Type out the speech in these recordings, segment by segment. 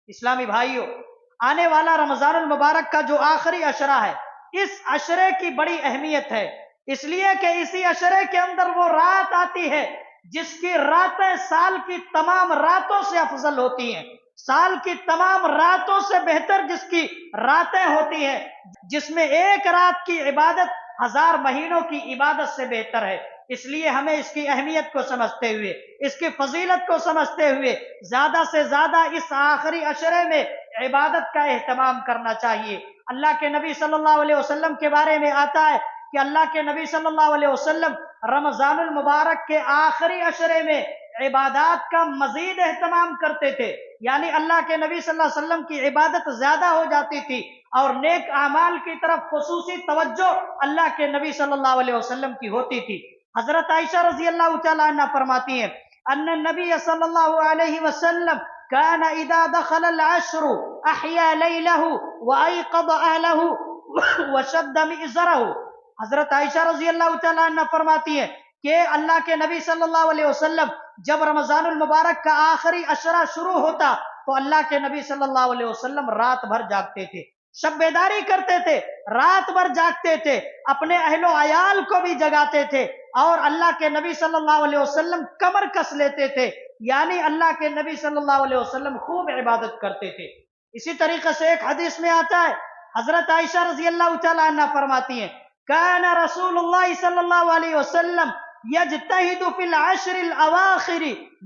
اسلامی بھائیوں، آنے والا رمضان المبارک کا جو آخری عشرہ ہے، اس عشرے کی بڑی اہمیت ہے، اس لیے کہ اسی عشرے کے اندر وہ رات آتی ہے جس کی راتیں سال کی تمام راتوں سے افضل ہوتی ہیں، سال کی تمام راتوں سے بہتر جس کی راتیں ہوتی ہیں، جس میں ایک رات کی عبادت ہزار مہینوں کی عبادت سے بہتر ہے۔ اس لیے ہمیں اس کی اہمیت کو سمجھتے ہوئے، اس کی فضیلت کو سمجھتے ہوئے زیادہ سے زیادہ اس آخری عشرے میں عبادت کا اہتمام کرنا چاہیے۔ اللہ کے نبی صلی اللہ علیہ وسلم کے بارے میں آتا ہے کہ اللہ کے نبی صلی اللہ علیہ وسلم رمضان المبارک کے آخری عشرے میں عبادات کا مزید اہتمام کرتے تھے، یعنی اللہ کے نبی صلی اللہ علیہ وسلم کی عبادت زیادہ ہو جاتی تھی اور نیک اعمال کی طرف خصوصی توجہ اللہ کے نبی صلی اللہ علیہ وسلم کی ہوتی تھی۔ حضرت عائشہ رضی اللہ تعالیٰ عنہ فرماتی ہیں ان النبی صلی اللہ علیہ وسلم كان اذا دخل العشر احيا ليله وايقظ اهله وشد مئزره۔ حضرت عائشہ رضی اللہ تعالیٰ عنہ فرماتی ہیں کہ اللہ کے نبی صلی اللہ علیہ وسلم جب رمضان المبارک کا آخری عشرہ شروع ہوتا تو اللہ کے نبی صلی اللہ علیہ وسلم رات بھر جاگتے تھے، شب بیداری کرتے تھے، رات بھر جاگتے تھے، اپنے اہل و عیال کو بھی جگاتے تھے، اور اللہ کے نبی صلی اللہ علیہ وسلم کمر کس لیتے تھے، یعنی اللہ کے نبی صلی اللہ علیہ وسلم خوب عبادت کرتے تھے۔ اسی طریقے سے ایک حدیث میں آتا ہے، حضرت عائشہ رضی اللہ تعالیٰ عنہ فرماتی ہیں کان رسول اللہ صلی اللہ علیہ وسلم یجتہد فی العشر الاواخر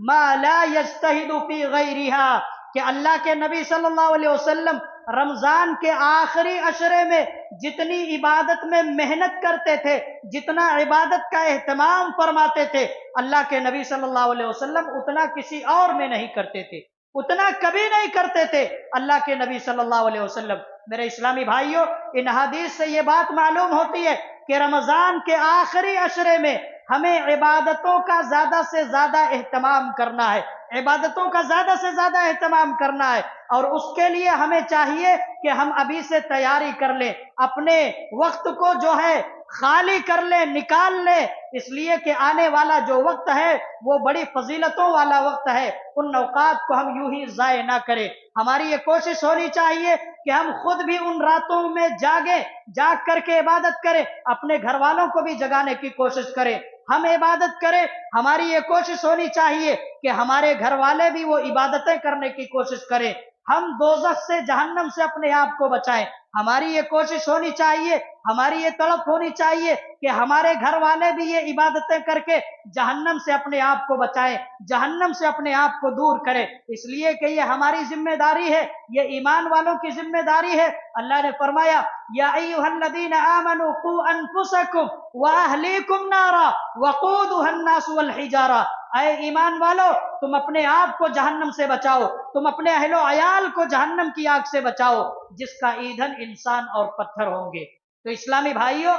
ما لا یجتہد فی غیرہا، کہ اللہ کے نبی صلی اللہ علیہ وسلم رمضان کے آخری عشرے میں جتنی عبادت میں محنت کرتے تھے، جتنا عبادت کا اہتمام فرماتے تھے، اللہ کے نبی صلی اللہ علیہ وسلم اتنا کسی اور میں نہیں کرتے تھے، اتنا کبھی نہیں کرتے تھے اللہ کے نبی صلی اللہ علیہ وسلم۔ میرے اسلامی بھائیوں، ان حدیث سے یہ بات معلوم ہوتی ہے کہ رمضان کے آخری عشرے میں ہمیں عبادتوں کا زیادہ سے زیادہ اہتمام کرنا ہے، عبادتوں کا زیادہ سے زیادہ اہتمام کرنا ہے، اور اس کے لیے ہمیں چاہیے کہ ہم ابھی سے تیاری کر لیں، اپنے وقت کو جو ہے خالی کر لیں، نکال لیں، اس لیے کہ آنے والا جو وقت ہے وہ بڑی فضیلتوں والا وقت ہے، ان اوقات کو ہم یوں ہی ضائع نہ کریں۔ ہماری یہ کوشش ہونی چاہیے کہ ہم خود بھی ان راتوں میں جاگیں، جاگ کر کے عبادت کریں، اپنے گھر والوں کو بھی جگانے کی کوشش کریں، ہم عبادت کریں۔ ہماری یہ کوشش ہونی چاہیے کہ ہمارے گھر والے بھی وہ عبادتیں کرنے کی کوشش کریں، ہم دوزخ سے، جہنم سے اپنے آپ کو بچائیں۔ ہماری یہ کوشش ہونی چاہیے، ہماری یہ طلب ہونی چاہیے کہ ہمارے گھر والے بھی یہ عبادتیں کر کے جہنم سے اپنے آپ کو بچائیں، جہنم سے اپنے آپ کو دور کریں، اس لیے کہ یہ ہماری ذمہ داری ہے، یہ ایمان والوں کی ذمہ داری ہے۔ اللہ نے فرمایا یا ایھا الذین آمنوا قوا انفسکم واہلیکم نارا وقودھا الناس والحجارہ، اے ایمان والو تم اپنے آپ کو جہنم سے بچاؤ، تم اپنے اہل و عیال کو جہنم کی آگ سے بچاؤ جس کا ایندھن انسان اور پتھر ہوں گے۔ تو اسلامی بھائیوں،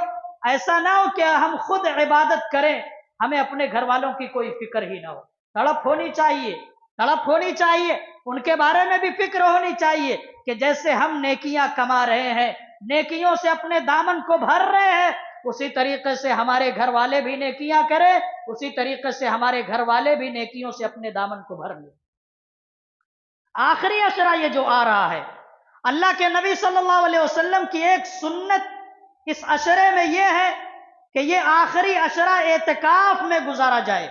ایسا نہ ہو کہ ہم خود عبادت کریں، ہمیں اپنے گھر والوں کی کوئی فکر ہی نہ ہو۔ تڑپ ہونی چاہیے، تڑپ ہونی چاہیے، ان کے بارے میں بھی فکر ہونی چاہیے کہ جیسے ہم نیکیاں کما رہے ہیں، نیکیوں سے اپنے دامن کو بھر رہے ہیں، اسی طریقے سے ہمارے گھر والے بھی نیکیاں کریں، اسی طریقے سے ہمارے گھر والے بھی نیکیوں سے اپنے دامن کو بھر لیں۔ آخری عشرہ یہ جو آ رہا ہے، اللہ کے نبی صلی اللہ علیہ وسلم کی ایک سنت اس عشرے میں یہ ہے کہ یہ آخری عشرہ اعتکاف میں گزارا جائے،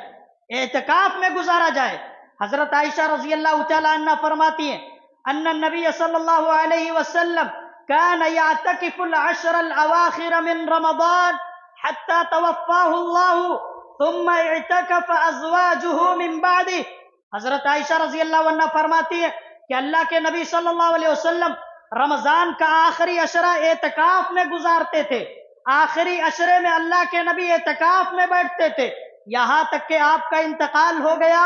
اعتکاف میں گزارا جائے۔ حضرت عائشہ رضی اللہ تعالیٰ عنہ فرماتی ہیں ان النبی صلی اللہ علیہ وسلم كان يعتكف العشر الاواخر من رمضان حتى توفاه الله ثم اعتكف ازواجه من بعده۔ حضرت عائشہ رضی اللہ عنہ فرماتی ہے کہ اللہ کے نبی صلی اللہ علیہ وسلم رمضان کا آخری عشرہ اعتکاف میں گزارتے تھے، آخری عشرے میں اللہ کے نبی اعتکاف میں بیٹھتے تھے، یہاں تک کہ آپ کا انتقال ہو گیا،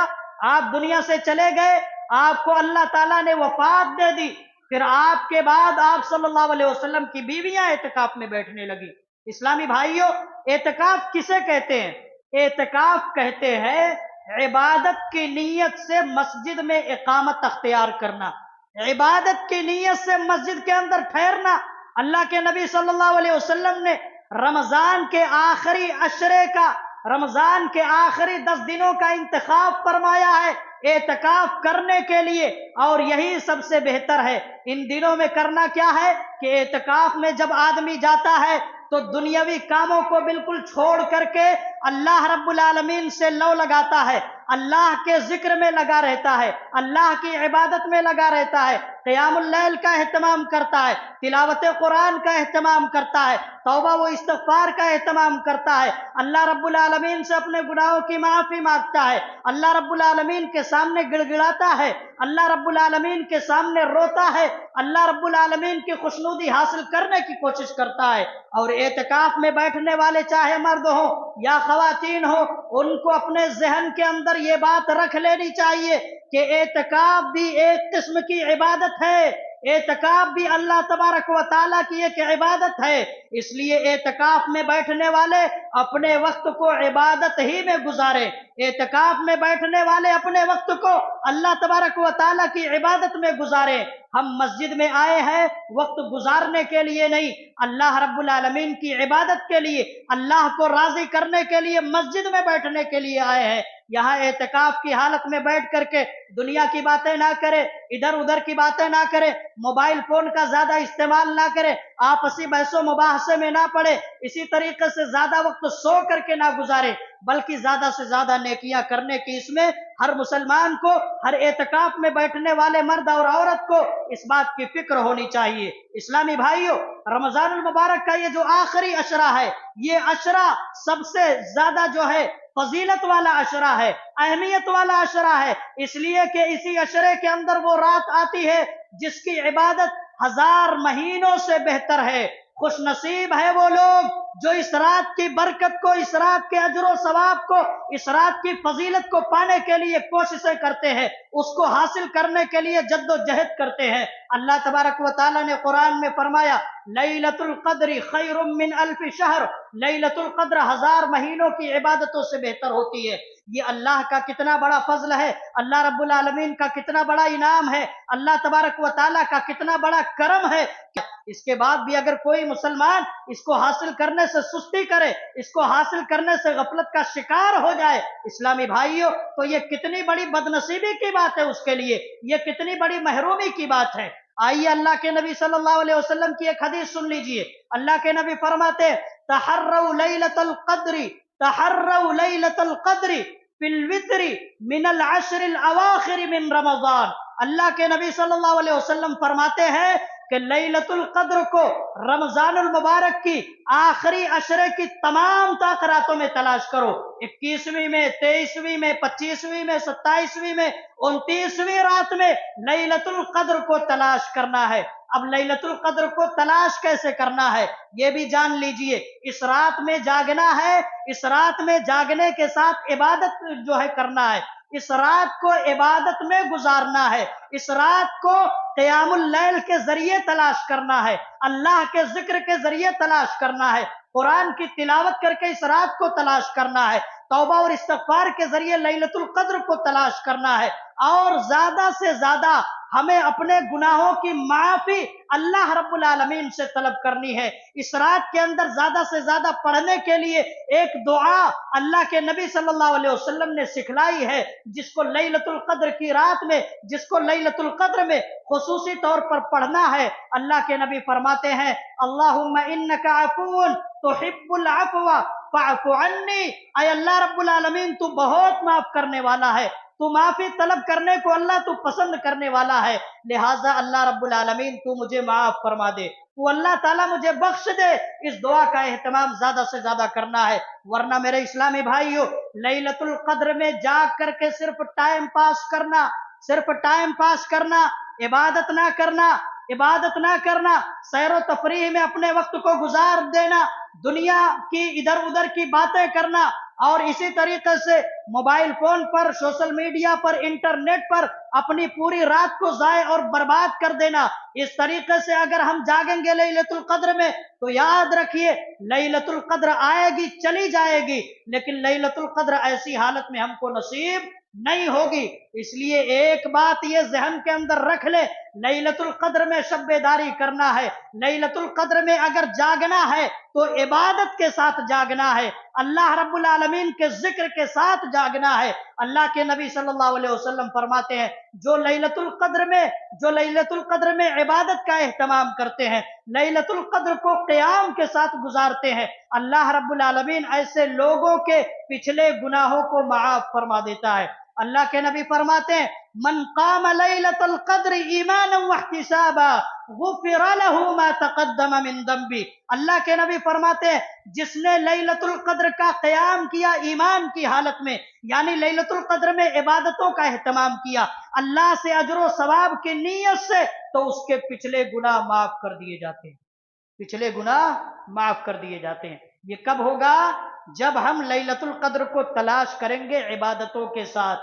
آپ دنیا سے چلے گئے، آپ کو اللہ تعالیٰ نے وفات دے دی، پھر آپ کے بعد آپ صلی اللہ علیہ وسلم کی بیویاں اعتکاف میں بیٹھنے لگی۔ اسلامی بھائیوں، اعتکاف کسے کہتے ہیں؟ اعتکاف کہتے ہیں عبادت کی نیت سے مسجد میں اقامت اختیار کرنا، عبادت کی نیت سے مسجد کے اندر ٹھہرنا۔ اللہ کے نبی صلی اللہ علیہ وسلم نے رمضان کے آخری عشرے کا، رمضان کے آخری 10 دنوں کا انتخاب فرمایا ہے एतकाफ करने के लिए, और यही सबसे बेहतर है। इन दिनों में करना क्या है कि एतकाफ में जब आदमी जाता है तो दुनियावी कामों को बिल्कुल छोड़ करके अल्लाह रब्बुल आलमीन से लौ लगाता है, अल्लाह के जिक्र में लगा रहता है, अल्लाह की इबादत में लगा रहता है, क़ियामुल लैल का एहतमाम करता है, तिलावत कुरान का एहतमाम करता है, तौबा व इस्तिग़फ़ार का एहतमाम करता है, अल्लाह रब्बुल आलमीन से अपने गुनाहों की माफ़ी मांगता है, अल्लाह रब्बुल आलमीन के सामने गिड़गिड़ाता है, अल्लाह रब्बुल आलमीन के सामने रोता है, अल्लाह रब्बुल आलमीन की खुशनुदी हासिल करने की कोशिश करता है। और एतकाफ में बैठने वाले चाहे मर्द हो या ख़वातीन हो, उनको अपने ज़हन के अंदर ये बात रख लेनी चाहिए कि एतकाफ भी एक किस्म की इबादत है, एतकाफ भी अल्लाह तबारक व तआला की एक इबादत है। इसलिए एतकाफ में बैठने वाले अपने वक्त को इबादत ही में गुजारे, एतकाफ में बैठने वाले अपने वक्त को अल्लाह तबारक व तआला की इबादत में गुजारे। हम मस्जिद में आए हैं वक्त गुजारने के लिए नहीं, अल्लाह रब्बुल आलमीन की इबादत के लिए, अल्लाह को राजी करने के लिए मस्जिद में बैठने के लिए आए हैं। यहाँ एतकाफ की हालत में बैठ करके दुनिया की बातें ना करे, इधर उधर की बातें ना करे, मोबाइल फोन का ज्यादा इस्तेमाल ना करे, आपसी बहसों मुबाहसे में ना पड़े, इसी तरीके से ज्यादा वक्त सो करके ना गुजारे, बल्कि ज्यादा से ज्यादा नेकियां करने की इसमें हर मुसलमान को, हर एतकाफ में बैठने वाले मर्द और औरत को इस बात की फिक्र होनी चाहिए। इस्लामी भाइयों, रमजानुल मुबारक का ये जो आखिरी अशरा है, ये अशरा सबसे ज्यादा जो है फजीलत वाला अशरा है, अहमियत वाला अशरा है, इसलिए कि इसी अशरे के अंदर वो रात आती है जिसकी इबादत 1000 महीनों से बेहतर है। खुश नसीब है वो लोग जो इस रात की बरकत को, इस रात के अजर सवाब को, इस रात की फजीलत को पाने के लिए कोशिशें करते हैं, उसको हासिल करने के लिए जद्दोजहद करते हैं। अल्लाह तबारक व तआला ने कुरान में फरमाया, लैलतुल क़द्र खैरुम मिन अल्फ शहर, लैलतुल क़द्र 1000 महीनों की इबादतों से बेहतर होती है। ये अल्लाह का कितना बड़ा फजल है, अल्लाह रब्बुल आलमीन का कितना बड़ा इनाम है, अल्लाह तबारक व तआला का कितना बड़ा करम है। इसके बाद भी अगर कोई मुसलमान इसको हासिल करने से सुस्ती करे, इसको हासिल करने से गफलत का शिकार हो जाए, इस्लामी भाइयों, तो ये कितनी बड़ी बदनसीबी की बात है उसके लिए, ये कितनी बड़ी महरूमी की बात है। आइए अल्लाह के नबी सल्लल्लाहु अलैहि वसल्लम की एक हदीस सुन लीजिए। अल्लाह के नबी फरमाते, तहर्रउ लैलतुल क़द्री, तहर्रउ लैलतुल क़द्री फिल वित्री मिनल अश्रिल अवाखिर मिन रमज़ान। अल्लाह के नबी सल्लल्लाहु अलैहि वसल्लम फरमाते हैं कि लैलतुल क़द्र को रमजानुल मुबारक की आखिरी अशरे की तमाम ताक़रातों में तलाश करो। 21वीं में, 23वीं में, 25वीं में, 27वीं में, 29वीं रात में लैलतुल क़द्र को तलाश करना है। अब लैलतुल क़द्र को तलाश कैसे करना है ये भी जान लीजिए। इस रात में जागना है, इस रात में जागने के साथ इबादत जो है करना है, इस रात को इबादत में गुजारना है, इस रात को क़ियामुल लैल के जरिए तलाश करना है, अल्लाह के जिक्र के जरिए तलाश करना है, कुरान की तिलावत करके इस रात को तलाश करना है, तौबा और इस्तिग़फ़ार के जरिए लैलतुल क़द्र को तलाश करना है, और ज्यादा से ज्यादा हमें अपने गुनाहों की माफी अल्लाह रब्बुल आलमीन से तलब करनी है। इस रात के अंदर ज्यादा से ज्यादा पढ़ने के लिए एक दुआ अल्लाह के नबी सल्लल्लाहु अलैहि वसल्लम ने सिखलाई है, जिसको लैलतुल क़द्र की रात में, जिसको लैलतुल क़द्र में खुसूसी तौर पर पढ़ना है। अल्लाह के नबी फरमाते हैं, अल्लाहुम्मा इन्नका अफ़ून तुहिब्बुल अफ़्व फ़अफ़ु अन्नी। ऐ अल्लाह रब्बुल आलमीन, तू बहुत माफ करने वाला है, तू माफी तलब करने को अल्लाह तू पसंद करने वाला है, लिहाजा अल्लाह रब्बुल आलमीन तू मुझे माफ फरमा दे, तू अल्लाह ताला मुझे बख्श दे। इस दुआ का एहतमाम ज्यादा से ज्यादा करना है, वरना मेरे इस्लामी भाइयों, लैलतुल क़द्र में जाग करके सिर्फ टाइम पास करना, सिर्फ टाइम पास करना, इबादत ना करना, इबादत ना करना, सैर तफरीह में अपने वक्त को गुजार देना, दुनिया की इधर उधर की बातें करना, और इसी तरीके से मोबाइल फोन पर, सोशल मीडिया पर, इंटरनेट पर अपनी पूरी रात को जाय और बर्बाद कर देना। इस तरीके से अगर हम जागेंगे लैलतुल क़द्र में, तो याद रखिए लैलतुल क़द्र आएगी चली जाएगी, लेकिन लैलतुल क़द्र ऐसी हालत में हमको नसीब नहीं होगी। इसलिए एक बात ये जहन के अंदर रख ले लैलतुल कद्र में शब-ए-दारी करना है। लैलतुल कद्र में अगर जागना है तो इबादत के साथ जागना है, अल्लाह रब्बुल आलमीन के जिक्र के साथ जागना है। अल्लाह के नबी सल्लल्लाहु अलैहि वसल्लम फरमाते हैं, जो लैलतुल कद्र में इबादत का एहतमाम करते हैं, लैलतुल कद्र को क़याम के साथ गुजारते हैं, अल्लाह रब्बुल आलमीन ऐसे लोगों के पिछले गुनाहों को माफ फरमा देता है। अल्लाह के नबी फरमाते हैं, मन काम लैलतुल कद्र ईमानन वहतिसाबा गुफिर लहू मा तक़द्दम मिन दम्बी। अल्लाह के नबी फरमाते हैं, जिसने लैलतुल कद्र का क़याम किया ईमान की हालत में, यानी लैलतुल कद्र में इबादतों का एहतमाम किया अल्लाह से अजर सवाब की नीयत से, तो उसके पिछले गुनाह माफ कर दिए जाते हैं, पिछले गुनाह माफ कर दिए जाते हैं। ये कब होगा? जब हम लैलतुल कद्र को तलाश करेंगे इबादतों के साथ,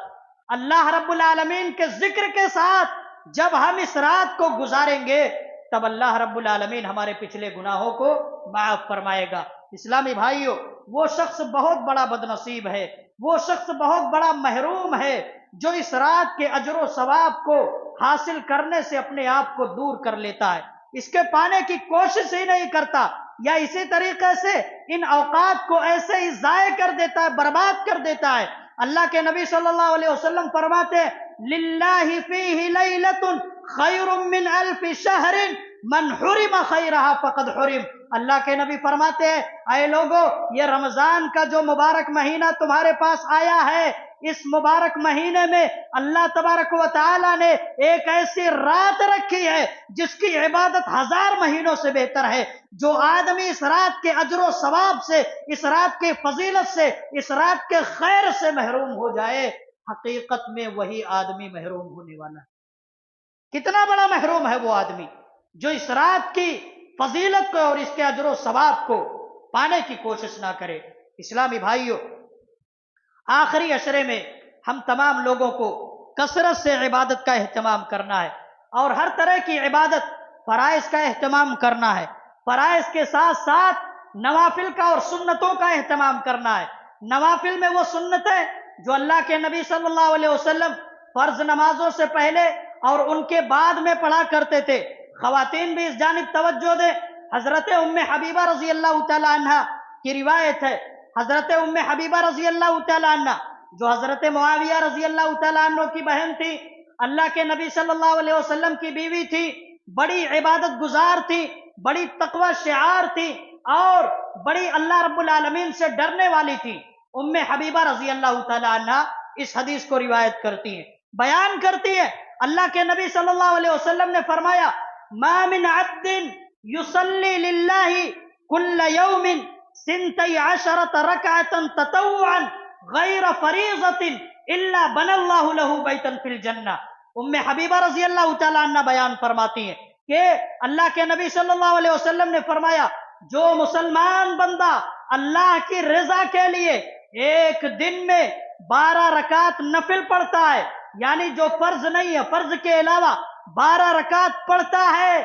अल्लाह रब्बुल आलमीन के जिक्र के साथ। जब हम इस रात को गुजारेंगे तब अल्लाह रब्बुल आलमीन हमारे पिछले गुनाहों को माफ फरमाएगा। इस्लामी भाइयों, वो शख्स बहुत बड़ा बदनसीब है, वो शख्स बहुत बड़ा महरूम है जो इस रात के अजर सवाब को हासिल करने से अपने आप को दूर कर लेता है, इसके पाने की कोशिश ही नहीं करता, या इसी तरीके से इन औकात को ऐसे ही ज़ाय कर देता है, बर्बाद कर देता है। अल्लाह के नबी सल्लल्लाहु अलैहि वसल्लम फरमाते हैं, लिल्लाहि फीहि लैलतुन खैरुम मिन अल्फि शहरिन मन हुरिम खैरहा फकद हुरिम। अल्लाह के नबी फरमाते हैं, ऐ लोगो, ये रमजान का जो मुबारक महीना तुम्हारे पास आया है, इस मुबारक महीने में अल्लाह तबारक व तआला ने एक ऐसी रात रखी है जिसकी इबादत 1000 महीनों से बेहतर है। जो आदमी इस रात के अजर सवाब से, इस रात के फजीलत से, इस रात के खैर से महरूम हो जाए, हकीकत में वही आदमी महरूम होने वाला है। कितना बड़ा महरूम है वो आदमी जो इस रात की फजीलत को और इसके अजर सवाब को पाने की कोशिश ना करे। इस्लामी भाइयों, आखिरी अशरे में हम तमाम लोगों को कसरत से इबादत का एहतमाम करना है और हर तरह की इबादत फराइज का एहतमाम करना है। फराइज के साथ साथ नवाफिल का और सुन्नतों का एहतमाम करना है। नवाफिल में वो सुन्नतें जो अल्लाह के नबी सल्लल्लाहु अलैहि वसल्लम फर्ज नमाजों से पहले और उनके बाद में पढ़ा करते थे। खवातीन भी इस जानिब तवज्जो दें। हजरत उम्मे हबीबा रजी अल्लाह तआला अन्हा की रिवायत है, हजरत उम्मे हबीबा रजी अल्लाह तआला अन्हा जो हजरत मुआविया रजी अल्लाह तआला अन्हु की बहन थी, अल्लाह के नबी सल्लल्लाहु अलैहि वसल्लम की बीवी थी, बड़ी इबादत गुजार थी, बड़ी तकवा शिआर थी और बड़ी अल्लाह रब्बुल आलमीन से डरने वाली थी। उम्मे हबीबा रजी अल्लाह तआला अन्हा इस हदीस को रिवायत करती हैं, बयान करती है, अल्लाह के नबी सल्लल्लाहु अलैहि वसल्लम ने फरमाया, मा मिन अब्दिन युसल्ली लिल्लाहि कुल्ल यौमिन सिंतई अशरत रकअतन ततव्वुअन गैर फरीज़तिन इल्ला बनल्लाहु लहू बैतन फिल जन्नह। उम्मे हबीबा रजी अल्लाह तआला अन्हा बयान फरमाती हैं कि अल्लाह के नबी सल्लल्लाहु अलैहि वसल्लम ने फरमाया, जो मुसलमान बंदा अल्लाह की रजा के लिए एक दिन में 12 रकात नफिल पढ़ता है, यानी जो फर्ज नहीं है, फर्ज के अलावा 12 रकात पढ़ता है,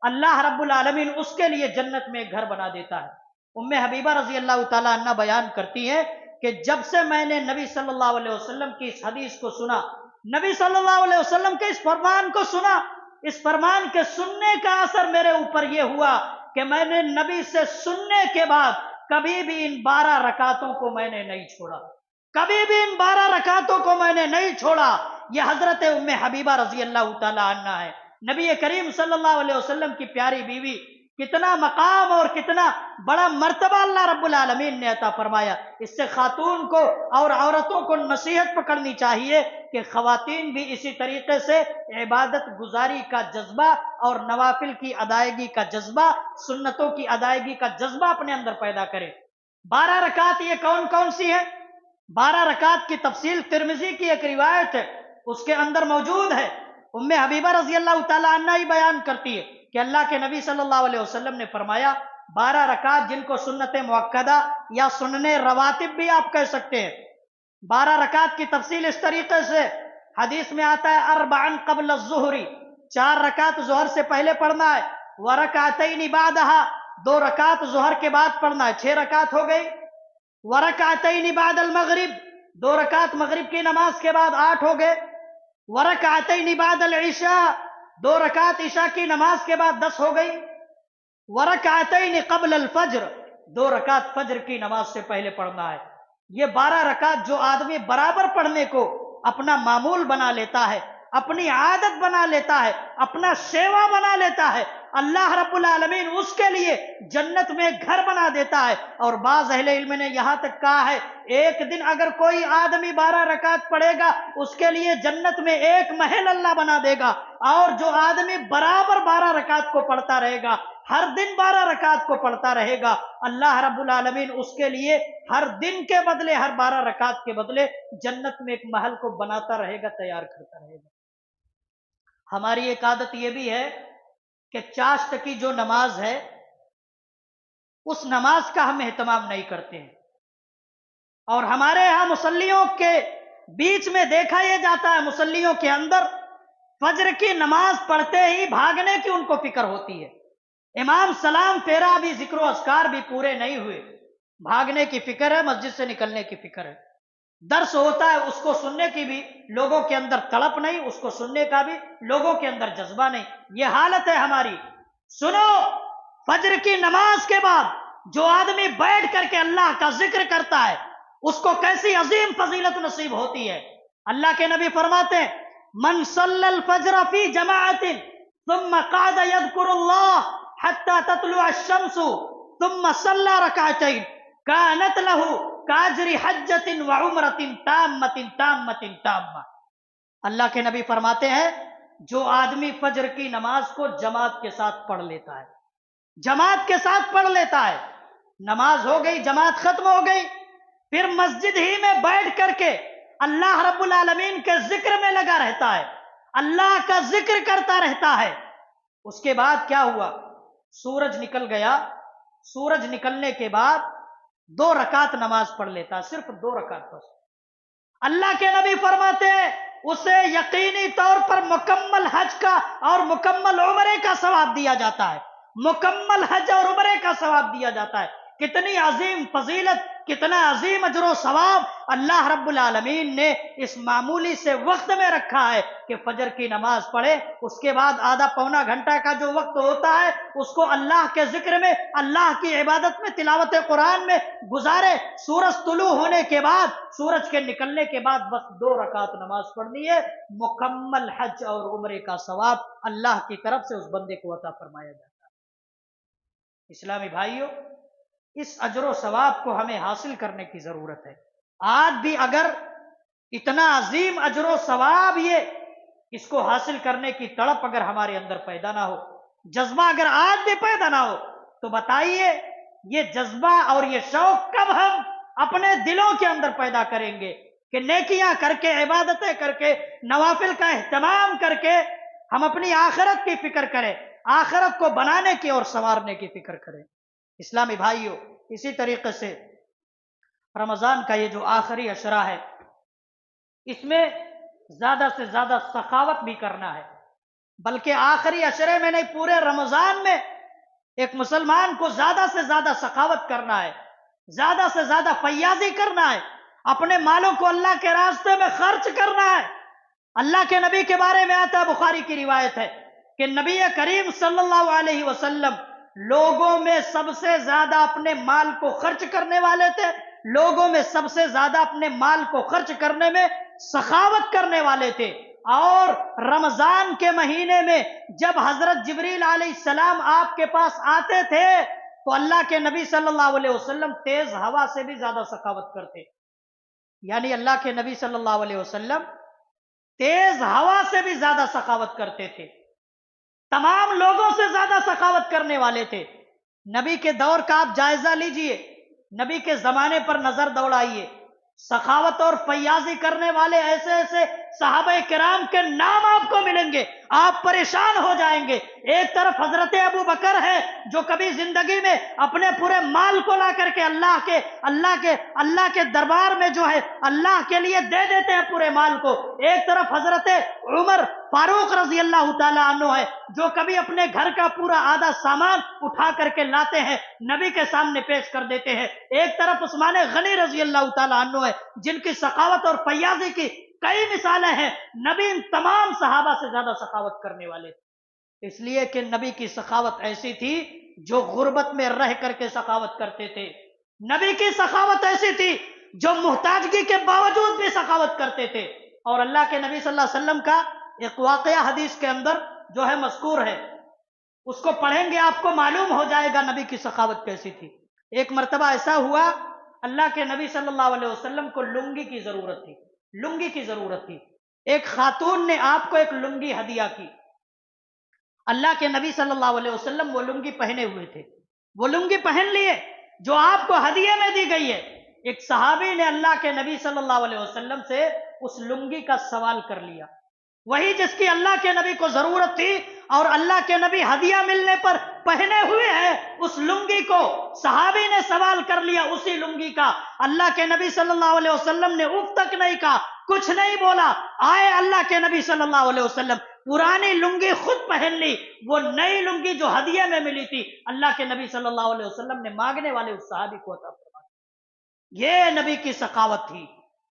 अल्लाह रब्बुल आलमीन उसके लिए जन्नत में एक घर बना देता है। उम्मे हबीबा रजी अल्लाह तआला अन्हा बयान करती हैं कि जब से मैंने नबी सल्लल्लाहु अलैहि वसल्लम की इस हदीस को सुना, नबी सल्लल्लाहु अलैहि वसल्लम के इस फरमान को सुना, इस फरमान के सुनने का असर मेरे ऊपर यह हुआ कि मैंने नबी से सुनने के बाद कभी भी इन 12 रकातों को मैंने नहीं छोड़ा, कभी भी इन 12 रकातों को मैंने नहीं छोड़ा। यह हजरत उम्मे हबीबा रजी अल्लाह तआला अन्हा है, नबी करीम सल्लल्लाहु अलैहि वसल्लम की प्यारी बीवी। कितना मकाम और कितना बड़ा मर्तबा अल्लाह रब्बुल आलमीन ने अता फरमाया। इससे खातून को और औरतों को नसीहत पकड़नी चाहिए कि खवातीन भी इसी तरीके से इबादत गुजारी का जज्बा और नवाफिल की अदायगी का जज्बा, सुन्नतों की अदायगी का जज्बा अपने अंदर पैदा करें। 12 रकात ये कौन कौन सी है? 12 रकात की तफसील तिरमिजी की एक रिवायत है, उसके अंदर मौजूद है। उम्मे हबीबा रजी अल्लाह तआला अन्हा ही बयान करती है कि अल्लाह के नबी सल्लल्लाहु अलैहि वसल्लम ने फरमाया, 12 रकात जिनको सुन्नत मुअक्कदा या सुन्ने रवातिब भी आप कह सकते हैं। 12 रकात की तफसील इस तरीके से हदीस में आता है, अरबअन क़ब्ल ज़ुहरी, 4 रकात ज़ोहर से पहले पढ़ना है, व रकातैन बादहा, 2 रकात ज़ोहर के बाद पढ़ना है, 6 रकात हो गई। व रकातैन बादल मगरिब, 2 रकात मगरिब की नमाज के बाद 8 हो गए। व रकातैन बादल इशा, 2 रकात ईशा की नमाज के बाद 10 हो गई। वरकातैन क़ब्ल अल-फज्र, 2 रकात फज्र की नमाज से पहले पढ़ना है। ये 12 रकात जो आदमी बराबर पढ़ने को अपना मामूल बना लेता है, अपनी आदत बना लेता है, अपना सेवा बना लेता है, अल्लाह रब्बुल आलमीन उसके लिए जन्नत में घर बना देता है। और बाज़ अहले इल्म ने यहां तक कहा है, एक दिन अगर कोई आदमी 12 रकात पढ़ेगा, उसके लिए जन्नत में एक महल अल्लाह बना देगा। और जो आदमी बराबर 12 रकात को पढ़ता रहेगा, हर दिन 12 रकात को पढ़ता रहेगा, अल्लाह रब्बुल आलमीन उसके लिए हर दिन के बदले, हर 12 रकात के बदले जन्नत में एक महल को बनाता रहेगा, तैयार करता रहेगा। हमारी एक आदत यह भी है कि चाश्त की जो नमाज है, उस नमाज का हम एहतमाम नहीं करते हैं। और हमारे यहां मुसल्लियों के बीच में देखा यह जाता है, मुसल्लियों के अंदर फज्र की नमाज पढ़ते ही भागने की उनको फिक्र होती है। इमाम सलाम फेरा भी, जिक्र अस्कार भी पूरे नहीं हुए, भागने की फिक्र है, मस्जिद से निकलने की फिक्र है। दर्स होता है, उसको सुनने की भी लोगों के अंदर तड़प नहीं, उसको सुनने का भी लोगों के अंदर जज्बा नहीं। यह हालत है हमारी। सुनो, फज्र की नमाज के बाद जो आदमी बैठ करके अल्लाह का जिक्र करता है, उसको कैसी अजीम फजीलत नसीब होती है। अल्लाह के नबी फरमाते हैं, मन सल्लल फज्र फी जमाअतिन सुम्मा क़अद यज़कुरुल्लाह हत्ता तत्लुअ अश-शम्सु सुम्मा सल्ला रकातैन कानत लहू काजरी हज्जतिन व उम्रतिन ताम्मतिन ताम्मतिन ताम्मा। अल्लाह के नबी फरमाते हैं, जो आदमी फज्र की नमाज को जमात के साथ पढ़ लेता है, जमात के साथ पढ़ लेता है, नमाज हो गई, जमात खत्म हो गई, फिर मस्जिद ही में बैठ करके अल्लाह रब्बुल आलमीन के जिक्र में लगा रहता है, अल्लाह का जिक्र करता रहता है। उसके बाद क्या हुआ? सूरज निकल गया, सूरज निकलने के बाद 2 रकात नमाज पढ़ लेता है, सिर्फ 2 रकात बस। अल्लाह के नबी फरमाते हैं, उसे यकीनी तौर पर मुकम्मल हज का और मुकम्मल उम्रे का सवाब दिया जाता है, मुकम्मल हज और उम्रे का सवाब दिया जाता है। कितनी अजीम फजीलत, कितना अजीम अजर सवाब अल्लाह रब्बुल आलमीन ने इस मामूली से वक्त में रखा है कि फजर की नमाज पढ़े, उसके बाद आधा पौना घंटा का जो वक्त होता है उसको अल्लाह के जिक्र में, अल्लाह की इबादत में, तिलावत कुरान में गुजारे। सूरज तुलू होने के बाद, सूरज के निकलने के बाद बस 2 रकात नमाज पढ़नी है, मुकम्मल हज और उम्रे का सवाब अल्लाह की तरफ से उस बंदे को अता फरमाया जाता है। इस्लामी भाइयों, इस अजर सवाब को हमें हासिल करने की जरूरत है। आज भी अगर इतना अजीम अजर सवाब, ये इसको हासिल करने की तड़प अगर हमारे अंदर पैदा ना हो, जज्बा अगर आज भी पैदा ना हो, तो बताइए ये जज्बा और ये शौक कब हम अपने दिलों के अंदर पैदा करेंगे कि नेकियां करके, इबादतें करके, नवाफिल का एहतमाम करके हम अपनी आखिरत की फिक्र करें, आखिरत को बनाने की और संवारने की फिक्र करें। इस्लामी भाइयों, इसी तरीके से रमजान का ये जो आखिरी अशरा है, इसमें ज्यादा से ज्यादा सखावत भी करना है। बल्कि आखिरी अशरे में नहीं, पूरे रमजान में एक मुसलमान को ज्यादा से ज्यादा सखावत करना है, ज्यादा से ज्यादा फैयाजी करना है, अपने मालों को अल्लाह के रास्ते में खर्च करना है। अल्लाह के नबी के बारे में आता है, बुखारी की रिवायत है कि नबी करीम सल्लल्लाहु अलैहि वसल्लम लोगों में सबसे ज्यादा अपने माल को खर्च करने वाले थे, लोगों में सबसे ज्यादा अपने माल को खर्च करने में सखावत करने वाले थे। और रमजान के महीने में जब हजरत जिब्रील अलैहिस्सलाम आपके पास आते थे, तो अल्लाह के नबी सल्लल्लाहु अलैहि वसल्लम तेज हवा से भी ज्यादा सखावत करते। यानी अल्लाह के नबी सल्लल्लाहु अलैहि वसल्लम तेज हवा से भी ज्यादा सखावत करते थे, तमाम लोगों से ज्यादा सखावत करने वाले थे। नबी के दौर का आप जायजा लीजिए, नबी के जमाने पर नजर दौड़ाइए, सखावत और फैयाजी करने वाले ऐसे ऐसे सहाबा किराम के नाम आपको मिलेंगे, आप परेशान हो जाएंगे। एक तरफ हजरत अबू बकर है, जो कभी जिंदगी में अपने पूरे माल को ला करके अल्लाह के दरबार में जो है अल्लाह के लिए दे देते हैं पूरे माल को। एक तरफ हजरत उमर फारूक रजी अल्लाह ताला अन्हु है, जो कभी अपने घर का पूरा आधा सामान उठा करके लाते हैं, नबी के सामने पेश कर देते हैं। एक तरफ उस्मान गनी रजी अल्लाह ताला अन्हु है, जिनकी सखावत और फैयाजी की कई मिसालें हैं। नबी इन तमाम सहाबा से ज्यादा सखावत करने वाले थे। اس لیے کہ نبی کی سخاوت ایسی تھی جو غربت میں رہ کر کے سخاوت کرتے تھے. نبی کی سخاوت ایسی تھی جو محتاجگی کے باوجود بھی سخاوت کرتے تھے. اور اللہ کے نبی صلی اللہ علیہ وسلم کا ایک واقعہ حدیث کے اندر جو ہے مذکور ہے، اس کو پڑھیں گے آپ کو معلوم ہو جائے گا نبی کی سخاوت کیسی تھی. ایک مرتبہ ایسا ہوا، اللہ کے نبی صلی اللہ علیہ وسلم کو لنگی کی ضرورت تھی. لنگی کی ضرورت تھی. ایک خاتون نے آپ کو ایک لنگی ہدیہ کی. اللہ کے نبی صلی اللہ علیہ وسلم وہ لنگی پہنے ہوئے تھے، وہ لنگی پہن لیے جو آپ کو ہدیے میں دی گئی ہے. ایک صحابی نے اللہ کے نبی صلی اللہ علیہ وسلم سے اس لنگی کا سوال کر لیا، وہی جس کی اللہ کے نبی کو ضرورت تھی، اور اللہ کے نبی ہدیہ ملنے پر پہنے ہوئے ہیں اس لنگی کو. صحابی نے سوال کر لیا اسی لنگی کا. اللہ کے نبی صلی اللہ علیہ وسلم نے اف تک نہیں کہا، کچھ نہیں بولا. آئے اللہ کے نبی صلی اللہ علیہ وسلم، پرانی لنگی خود پہن لی، وہ نئی لنگی جو ہدیہ میں ملی تھی اللہ کے نبی صلی اللہ علیہ وسلم نے مانگنے والے اس صحابی کو عطا فرما دی. یہ نبی کی سخاوت تھی،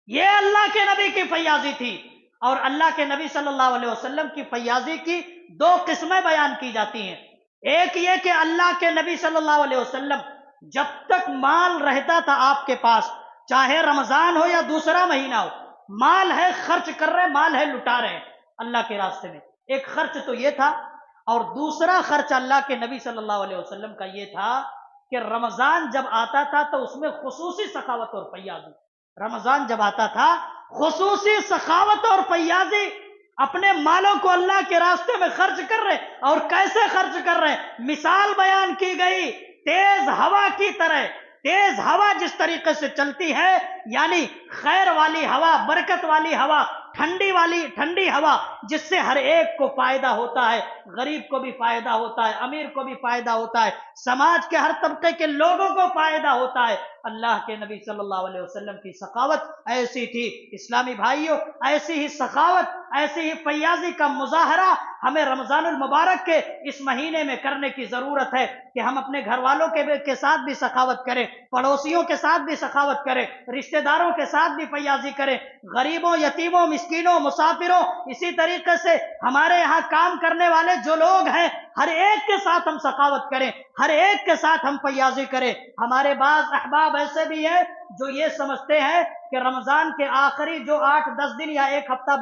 یہ اللہ کے نبی کی فیاضی تھی. اور اللہ کے نبی صلی اللہ علیہ وسلم کی فیاضی کی دو قسمیں بیان کی جاتی ہیں. ایک یہ کہ اللہ کے نبی صلی اللہ علیہ وسلم جب تک مال رہتا تھا آپ کے پاس، چاہے رمضان ہو یا دوسرا مہینہ ہو، مال ہے خرچ کر رہے، مال ہے لٹا رہے اللہ کے راستے میں. ایک خرچ تو یہ تھا، اور دوسرا خرچ اللہ کے نبی صلی اللہ علیہ وسلم کا یہ تھا کہ رمضان جب آتا تھا تو اس میں خصوصی سخاوت اور فیاضی. رمضان جب آتا تھا خصوصی سخاوت اور فیاضی، اپنے مالوں کو اللہ کے راستے میں خرچ کر رہے. اور کیسے خرچ کر رہے؟ مثال بیان کی گئی تیز ہوا کی طرح. تیز ہوا جس طریقے سے چلتی ہے، یعنی خیر والی ہوا، برکت والی ہوا، ٹھنڈی ہوا، جس سے ہر ایک کو فائدہ ہوتا ہے، غریب کو بھی فائدہ ہوتا ہے، امیر کو بھی فائدہ ہوتا ہے، سماج کے ہر طبقے کے لوگوں کو فائدہ ہوتا ہے. اللہ کے نبی صلی اللہ علیہ وسلم کی سخاوت ایسی تھی. اسلامی بھائیوں، ایسی ہی سخاوت، ایسی ہی فیاضی کا مظاہرہ ہمیں رمضان المبارک کے اس مہینے میں کرنے کی ضرورت ہے کہ ہم اپنے گھر والوں کے ساتھ بھی سخاوت کریں، پڑوسیوں کے ساتھ بھی سخاوت کریں، رشتہ داروں کے ساتھ بھی فیاضی کریں، غریبوں، یتیموں، مسکینوں، مسافروں، اسی طریقے سے ہمارے یہاں کام کرنے والے جو لوگ ہیں، ہر ایک کے ساتھ ہم سخاوت کریں، ہر ایک کے ساتھ ہم فیاضی کریں. ہمارے بعض احباب ایسے بھی ہیں جو یہ سمجھتے ہیں کہ رمضان کے آخری جو 8-10 دن یا ایک ہفتہ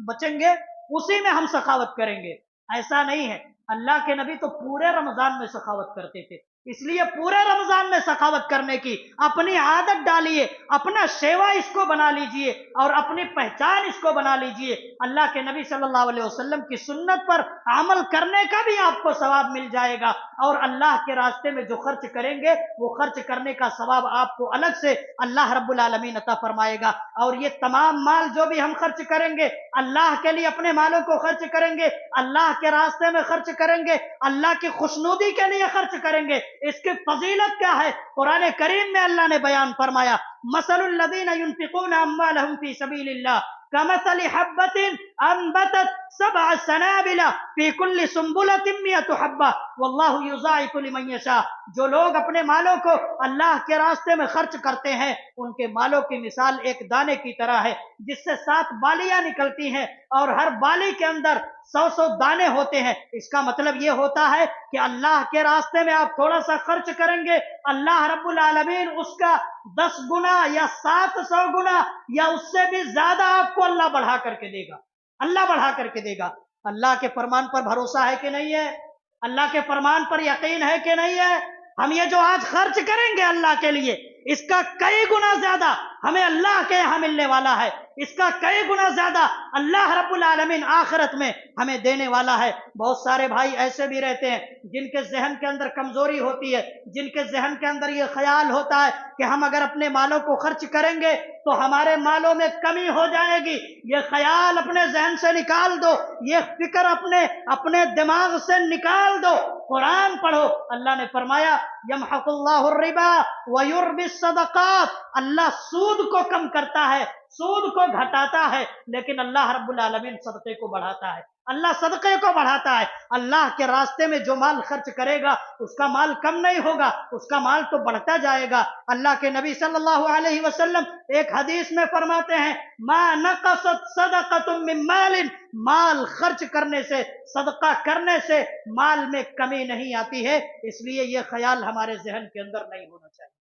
بچیں گے اسی میں ہم سخاوت کریں گے. ایسا نہیں ہے. اللہ کے نبی تو پورے رمضان میں سخاوت کرتے تھے. اس لیے پورے رمضان میں سخاوت کرنے کی اپنی عادت ڈالیے، اپنا شیوا اس کو بنا لیجئے اور اپنی پہچان اس کو بنا لیجئے. اللہ کے نبی صلی اللہ علیہ وسلم کی سنت پر عمل کرنے کا بھی آپ کو ثواب مل جائے گا، اور اللہ کے راستے میں جو خرچ کریں گے وہ خرچ کرنے کا ثواب آپ کو الگ سے اللہ رب العالمین عطا فرمائے گا. اور یہ تمام مال جو بھی ہم خرچ کریں گے، اللہ کے لیے اپنے مالوں کو خرچ کریں گے، اللہ کے راستے میں خرچ کریں گے، اللہ کی خوشنودی کے لیے خرچ کریں گے. اس کی فضیلت کیا ہے؟ قرآن کریم میں اللہ نے بیان فرمایا، مثل الذین ينفقون اموالهم فی سبیل اللہ کمثل حبة انبتت 7 سنابل فی کل سنبلة 100 حبة واللہ یضاعف لمن یشاء. جو لوگ اپنے مالوں کو اللہ کے راستے میں خرچ کرتے ہیں، ان کے مالوں کی مثال ایک دانے کی طرح ہے جس سے 7 بالیاں نکلتی ہیں، اور ہر بالی کے اندر 100 دانے ہوتے ہیں. اس کا مطلب یہ ہوتا ہے کہ اللہ کے راستے میں آپ تھوڑا سا خرچ کریں گے، اللہ رب العالمین اس کا 10 گنا یا 700 گنا یا اس سے بھی زیادہ آپ کو اللہ بڑھا کر کے دے گا. اللہ بڑھا کر کے دے گا. اللہ کے فرمان پر بھروسہ ہے کہ نہیں ہے؟ اللہ کے فرمان پر یقین ہے کہ نہیں ہے؟ ہم یہ جو آج خرچ کریں گے اللہ کے لیے، اس کا کئی گنا زیادہ ہمیں اللہ کے یہاں ملنے والا ہے. اس کا کئی گنا زیادہ اللہ رب العالمین آخرت میں ہمیں دینے والا ہے. بہت سارے بھائی ایسے بھی رہتے ہیں جن کے ذہن کے اندر کمزوری ہوتی ہے، جن کے ذہن کے اندر یہ خیال ہوتا ہے کہ ہم اگر اپنے مالوں کو خرچ کریں گے تو ہمارے مالوں میں کمی ہو جائے گی. یہ خیال اپنے ذہن سے نکال دو، یہ فکر اپنے دماغ سے نکال دو. قرآن پڑھو. اللہ نے فرمایا یمحق اللہ الربا ویربی الصدقات. اللہ سود کو کم کرتا ہے، سود کو گھٹاتا ہے، لیکن اللہ اللہ رب العالمین صدقے کو بڑھاتا ہے، اللہ صدقے کو بڑھاتا ہے۔ اللہ کے راستے میں جو مال خرچ کرے گا اس کا مال کم نہیں ہوگا، اس کا مال تو بڑھتا جائے گا۔ اللہ کے نبی صلی اللہ علیہ وسلم ایک حدیث میں فرماتے ہیں ما نقصت صدقۃ من مال، مال خرچ کرنے سے، صدقہ کرنے سے مال میں کمی نہیں آتی ہے۔ اس لیے یہ خیال ہمارے ذہن کے اندر نہیں ہونا چاہیے۔